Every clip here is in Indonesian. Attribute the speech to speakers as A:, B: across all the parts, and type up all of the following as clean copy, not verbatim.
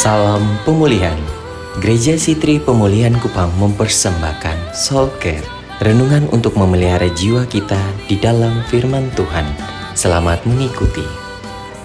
A: Salam pemulihan. Gereja Sitri Pemulihan Kupang mempersembahkan Soul Care, renungan untuk memelihara jiwa kita di dalam firman Tuhan. Selamat mengikuti.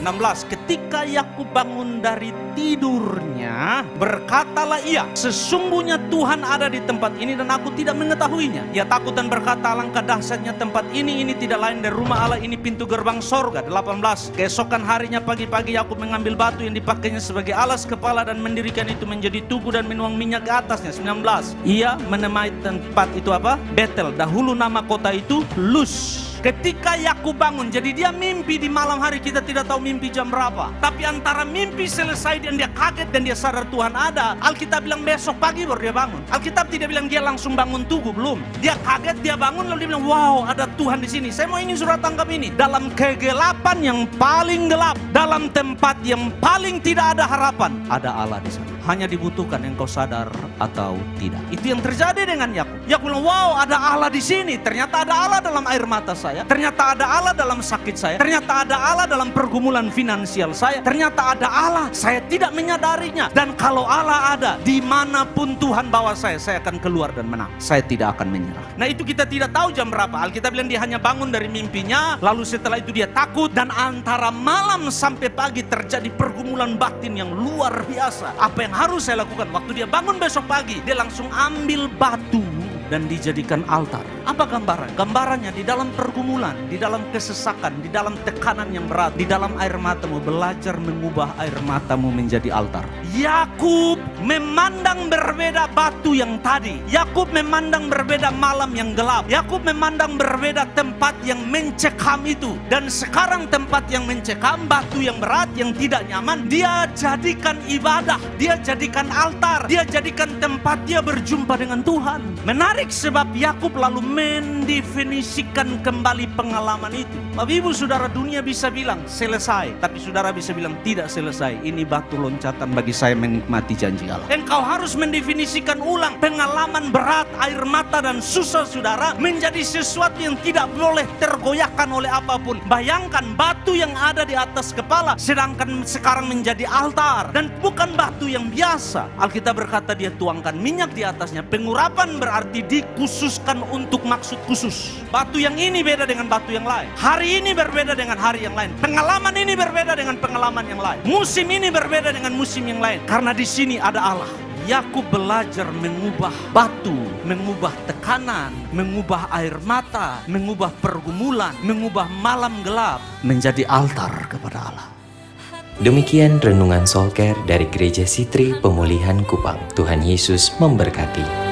B: 16. Ketika Yakub bangun dari tidurnya, berkatalah ia, sesungguhnya Tuhan ada di tempat ini dan aku tidak mengetahuinya. Ia takut dan berkata, alangkah dahsyatnya tempat ini tidak lain dari rumah Allah, ini pintu gerbang sorga. 18. Keesokan harinya pagi-pagi Yakub mengambil batu yang dipakainya sebagai alas kepala dan mendirikan itu menjadi tugu dan menuang minyak ke atasnya. 19. Ia menamai tempat itu apa? Betel. Dahulu nama kota itu Luz. Ketika Yakub bangun, jadi dia mimpi di malam hari, kita tidak tahu mimpi jam berapa. Tapi antara mimpi selesai dan dia kaget dan dia sadar Tuhan ada, Alkitab bilang besok pagi baru dia bangun. Alkitab tidak bilang dia langsung bangun tugu, belum. Dia kaget, dia bangun lalu dia bilang, wow, ada Tuhan di sini. Saya mau ingin surat tangkap ini. Dalam kegelapan yang paling gelap, dalam tempat yang paling tidak ada harapan, ada Allah di sana. Hanya dibutuhkan engkau sadar atau tidak. Itu yang terjadi dengan Yakub. Yakub bilang, wow, ada Allah di sini. Ternyata ada Allah dalam air mata saya. Ternyata ada Allah dalam sakit saya. Ternyata ada Allah dalam pergumulan finansial saya. Ternyata ada Allah, saya tidak menyadarinya. Dan kalau Allah ada, dimanapun Tuhan bawa saya akan keluar dan menang. Saya tidak akan menyerah. Nah, itu kita tidak tahu jam berapa. Alkitab bilang dia hanya bangun dari mimpinya. Lalu setelah itu dia takut. Dan antara malam sampai pagi terjadi pergumulan batin yang luar biasa. Apa yang harus saya lakukan? Waktu dia bangun besok pagi, dia langsung ambil batu dan dijadikan altar. Apa gambaran? Gambarannya di dalam pergumulan, di dalam kesesakan, di dalam tekanan yang berat, di dalam air matamu, belajar mengubah air matamu menjadi altar. Yakub memandang berbeda batu yang tadi. Yakub memandang berbeda malam yang gelap. Yakub memandang berbeda tempat yang mencekam itu. Dan sekarang tempat yang mencekam, batu yang berat, yang tidak nyaman, dia jadikan ibadah. Dia jadikan altar. Dia jadikan tempat dia berjumpa dengan Tuhan. Menarik sebab Yakub lalu mendefinisikan kembali pengalaman itu. Bapak Ibu Saudara, dunia bisa bilang selesai, tapi saudara bisa bilang tidak selesai. Ini batu loncatan bagi saya menikmati janji Allah. Engkau harus mendefinisikan ulang pengalaman berat, air mata dan susah saudara menjadi sesuatu yang tidak boleh tergoyahkan oleh apapun. Bayangkan batu yang ada di atas kepala sedangkan sekarang menjadi altar, dan bukan batu yang biasa. Alkitab berkata dia tuangkan minyak di atasnya. Pengurapan berarti dikhususkan untuk maksud khusus. Batu yang ini beda dengan batu yang lain. Hari ini berbeda dengan hari yang lain. Pengalaman ini berbeda dengan pengalaman yang lain. Musim ini berbeda dengan musim yang lain. Karena di sini ada Allah. Yakub belajar mengubah batu, mengubah tekanan, mengubah air mata, mengubah pergumulan, mengubah malam gelap menjadi altar kepada Allah.
A: Demikian renungan Soul Care dari Gereja Sitri Pemulihan Kupang. Tuhan Yesus memberkati.